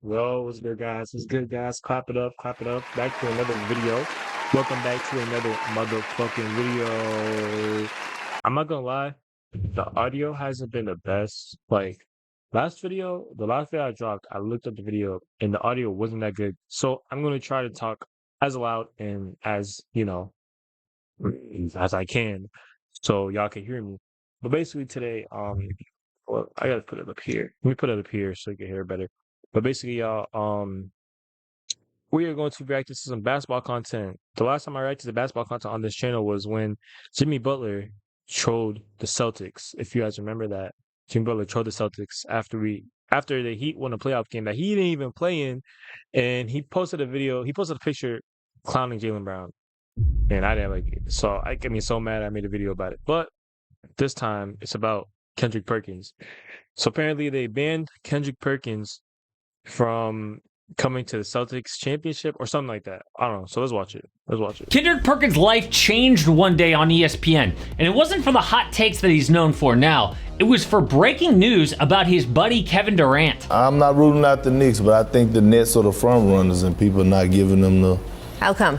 Well, what's good, guys? What's good, guys? Clap it up, clap it up. Back to another video. Welcome back to another motherfucking video. I'm not gonna lie, the audio hasn't been the best. Like, the last video I dropped, I looked up the video and the audio wasn't that good. So I'm gonna try to talk as loud and as, as I can so y'all can hear me. But basically today, well, I gotta put it up here. Let me put it up here so you can hear it better. But basically, y'all, we are going to react to some basketball content. The last time I reacted to basketball content on this channel was when Jimmy Butler trolled the Celtics. If you guys remember that, Jimmy Butler trolled the Celtics after the Heat won a playoff game that he didn't even play in, and he posted a picture clowning Jaylen Brown, and I didn't like it. So I get me so mad. I made a video about it, but this time it's about Kendrick Perkins. So apparently they banned Kendrick Perkins from coming to the Celtics championship or something like that. I don't know. So let's watch it. Kendrick Perkins' life changed one day on ESPN, and it wasn't for the hot takes that he's known for now. It was for breaking news about his buddy Kevin Durant. I'm not ruling out the Knicks, but I think the Nets are the front runners and people are not giving them the... How come?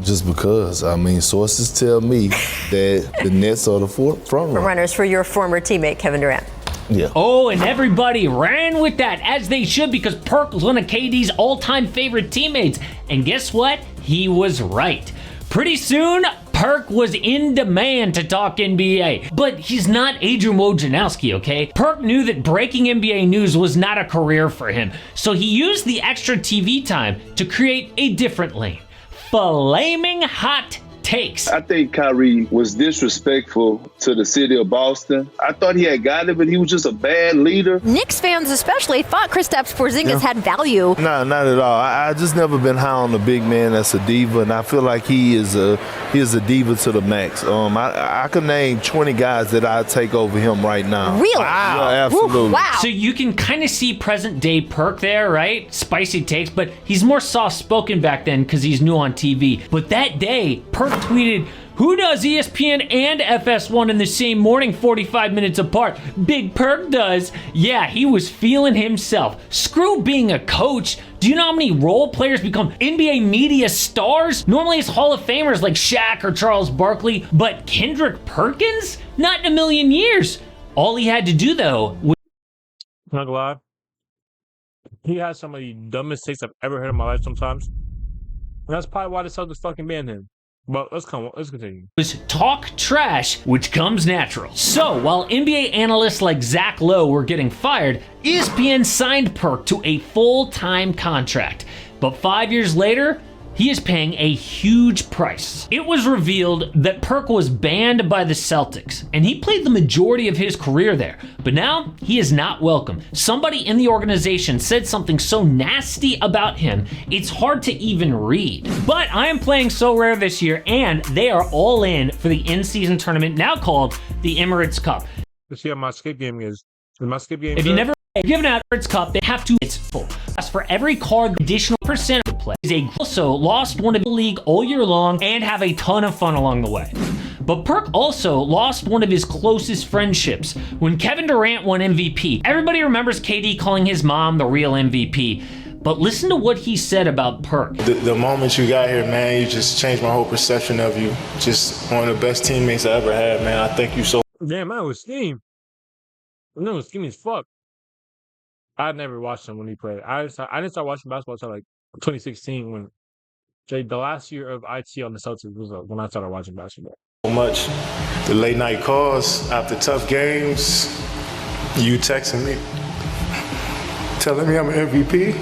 Just because. I mean, sources tell me that the Nets are the front runners for your former teammate, Kevin Durant. Yeah. Oh, and everybody ran with that, as they should, because Perk was one of KD's all-time favorite teammates. And guess what? He was right. Pretty soon, Perk was in demand to talk NBA. But he's not Adrian Wojnarowski, okay? Perk knew that breaking NBA news was not a career for him. So he used the extra TV time to create a different lane. Flaming hot takes. I think Kyrie was disrespectful to the city of Boston. I thought he had got it, but he was just a bad leader. Knicks fans especially thought Kristaps Porzingis had value. No, not at all. I just never been high on a big man that's a diva, and I feel like he is a diva to the max. I could name 20 guys that I'd take over him right now. Really? Wow. Yeah, absolutely. Wow. So you can kind of see present day Perk there, right? Spicy takes, but he's more soft-spoken back then because he's new on TV. But that day, Perk tweeted, "Who does ESPN and FS1 in the same morning 45 minutes apart? Big Perk does." Yeah, he was feeling himself. Screw being a coach. Do you know how many role players become NBA media stars? Normally it's Hall of Famers like Shaq or Charles Barkley, but Kendrick Perkins? Not in a million years. All he had to do though was... I'm not gonna lie. He has some of the dumbest takes I've ever heard in my life sometimes. And that's probably why the Celtics fucking banned him. But let's continue. Was talk trash, which comes natural. So while NBA analysts like Zach Lowe were getting fired, ESPN signed Perk to a full-time contract. But 5 years later, he is paying a huge price. It was revealed that Perk was banned by the Celtics, and he played the majority of his career there. But now, he is not welcome. Somebody in the organization said something so nasty about him, it's hard to even read. But I am playing So Rare this year, and they are all in for the in-season tournament, now called the Emirates Cup. Let's see how my skip game is. My skip game If you never given out Emirates Cup, they have to, it's full. As for every card, additional percent of the play. They also lost one of the league all year long and have a ton of fun along the way. But Perk also lost one of his closest friendships when Kevin Durant won MVP. Everybody remembers KD calling his mom the real MVP. But listen to what he said about Perk. The moment you got here, man, you just changed my whole perception of you. Just one of the best teammates I ever had, man. I thank you so much. Damn, I was scheme. That was scheme as fuck. I never watched him when he played. I didn't start watching basketball until like 2016 when the last year of IT on the Celtics was when I started watching basketball. So much. The late night calls after tough games, you texting me, telling me I'm an MVP.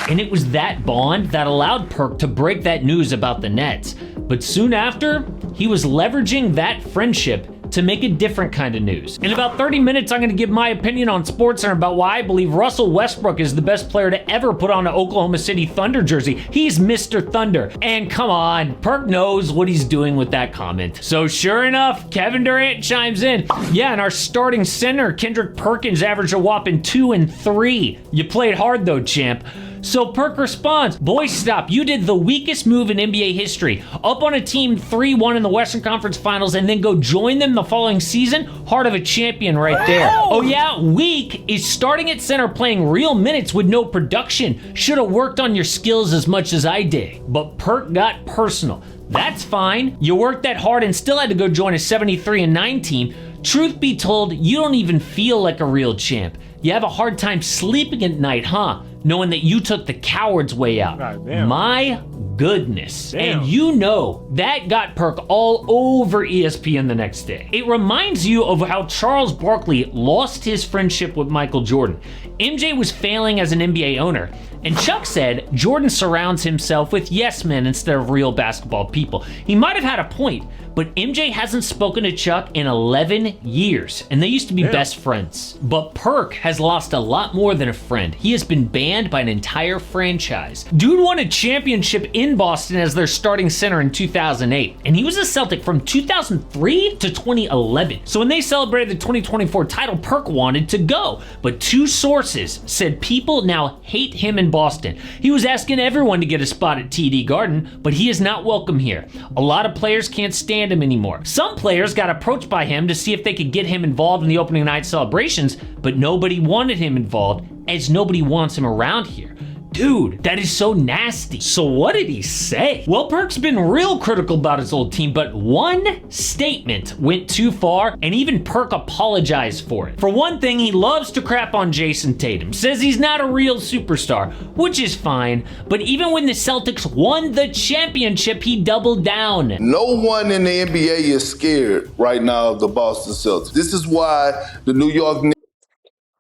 And it was that bond that allowed Perk to break that news about the Nets. But soon after, he was leveraging that friendship to make a different kind of news. In about 30 minutes, I'm gonna give my opinion on SportsCenter about why I believe Russell Westbrook is the best player to ever put on an Oklahoma City Thunder jersey. He's Mr. Thunder. And come on, Perk knows what he's doing with that comment. So sure enough, Kevin Durant chimes in. Yeah, and our starting center, Kendrick Perkins, averaged a whopping 2 and 3. You played hard though, champ. So Perk responds, boys, stop. You did the weakest move in NBA history. Up on a team 3-1 in the Western Conference Finals and then go join them the following season? Heart of a champion right there. Oh yeah, weak is starting at center playing real minutes with no production. Should have worked on your skills as much as I did. But Perk got personal. That's fine. You worked that hard and still had to go join a 73-9 team. Truth be told, you don't even feel like a real champ. You have a hard time sleeping at night, huh? Knowing that you took the coward's way out. My goodness. Damn. And you know that got Perk all over ESPN the next day. It reminds you of how Charles Barkley lost his friendship with Michael Jordan. MJ was failing as an NBA owner, and Chuck said Jordan surrounds himself with yes men instead of real basketball people. He might have had a point, but MJ hasn't spoken to Chuck in 11 years, and they used to be best friends. But Perk has lost a lot more than a friend. He has been banned by an entire franchise. Dude won a championship in Boston as their starting center in 2008, and he was a Celtic from 2003 to 2011. So when they celebrated the 2024 title, Perk wanted to go, but two sources said people now hate him in Boston. He was asking everyone to get a spot at TD Garden, but he is not welcome here. A lot of players can't stand him anymore. Some players got approached by him to see if they could get him involved in the opening night celebrations, but nobody wanted him involved, as nobody wants him around here. Dude, that is so nasty. So what did he say? Well, Perk's been real critical about his old team, but one statement went too far, and even Perk apologized for it. For one thing, he loves to crap on Jason Tatum, says he's not a real superstar, which is fine, but even when the Celtics won the championship, he doubled down. No one in the NBA is scared right now of the Boston Celtics. This is why the New York Knicks.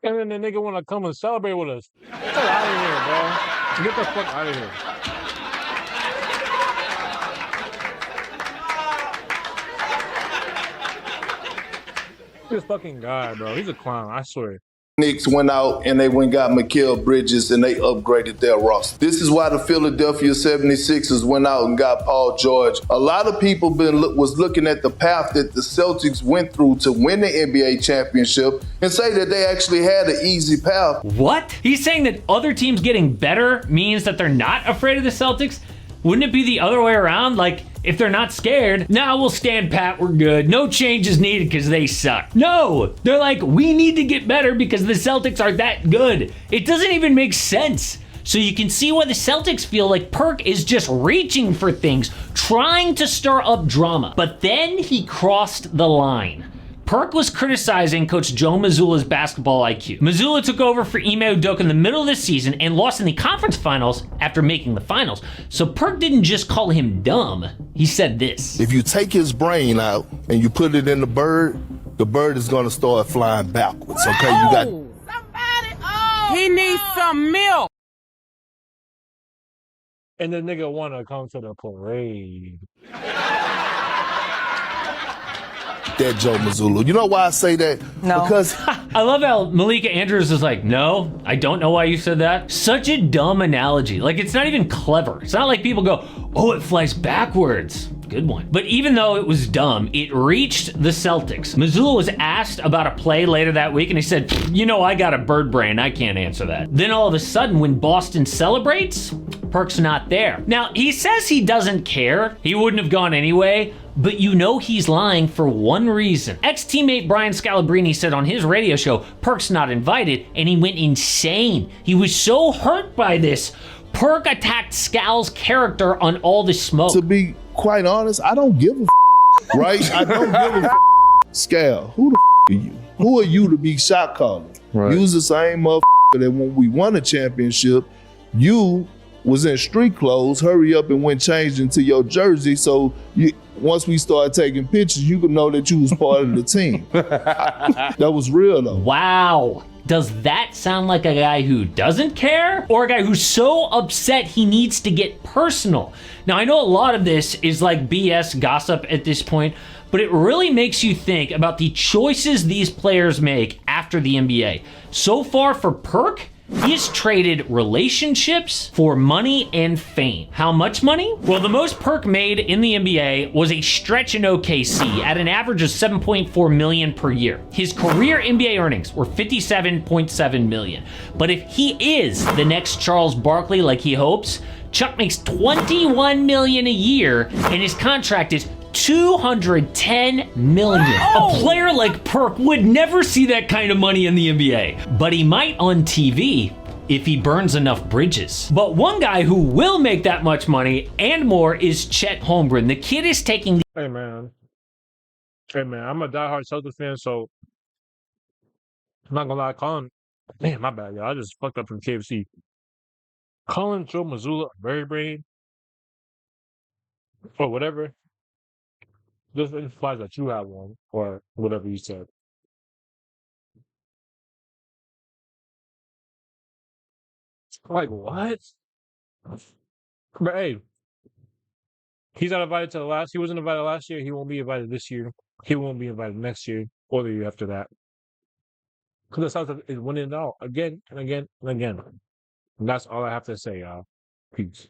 And then the nigga want to come and celebrate with us. Get out of here, bro. Get the fuck out of here. This fucking guy, bro. He's a clown, I swear. Knicks went out and they went and got Mikal Bridges and they upgraded their roster. This is why the Philadelphia 76ers went out and got Paul George. A lot of people was looking at the path that the Celtics went through to win the NBA championship and say that they actually had an easy path. What? He's saying that other teams getting better means that they're not afraid of the Celtics? Wouldn't it be the other way around? Like, if they're not scared, nah, we'll stand pat, we're good. No changes needed because they suck. No, they're like, we need to get better because the Celtics are that good. It doesn't even make sense. So you can see why the Celtics feel like Perk is just reaching for things, trying to stir up drama. But then he crossed the line. Perk was criticizing Coach Joe Mazzulla's basketball IQ. Mazzulla took over for Ime Udoka in the middle of the season and lost in the conference finals after making the finals. So Perk didn't just call him dumb. He said this. If you take his brain out and you put it in the bird is going to start flying backwards. Okay, you got. He needs some milk. And the nigga want to come to the parade. That Joe Mazzulla. You know why I say that? No. Because I love how Malika Andrews is like, no, I don't know why you said that. Such a dumb analogy. Like, it's not even clever. It's not like people go, oh, it flies backwards. Good one. But even though it was dumb, it reached the Celtics. Mazzulla was asked about a play later that week, and he said, you know, I got a bird brain. I can't answer that. Then all of a sudden, when Boston celebrates, Perk's not there. Now, he says he doesn't care. He wouldn't have gone anyway. But you know he's lying for one reason. Ex-teammate Brian Scalabrine said on his radio show, Perk's not invited, and he went insane. He was so hurt by this. Perk attacked Scal's character on All the Smoke. to be quite honest, I don't give a right? I don't give a Scal, who the are you? Who are you to be shot calling? Right. You was the same motherfucker that when we won a championship, you was in street clothes, hurry up and went changed into your jersey so once we started taking pictures, you could know that you was part of the team. That was real though. Wow. Does that sound like a guy who doesn't care? Or a guy who's so upset he needs to get personal? Now, I know a lot of this is like BS gossip at this point, but it really makes you think about the choices these players make after the NBA. So far for Perk, He has traded relationships for money and fame. How much money? Well, the most Perk made in the NBA was a stretch in OKC at an average of $7.4 million per year. His career NBA earnings were $57.7 million. But if he is the next Charles Barkley like he hopes, Chuck makes $21 million a year and his contract is $210 million. A player like Perk would never see that kind of money in the NBA, but he might on TV if he burns enough bridges. But one guy who will make that much money and more is Chet Holmgren. The kid is taking the Hey man, I'm a diehard Celtics fan, so I'm not gonna lie. Colin, man, my bad, y'all. I just fucked up from KFC. Colin Joe Missoula, Berry Brain, or whatever. Just implies that you have one, or whatever you said. Like what? But hey, he's not invited to the last. He wasn't invited last year. He won't be invited this year. He won't be invited next year or the year after that. Because the Celtics is winning it all again and again and again. And that's all I have to say, y'all. Peace.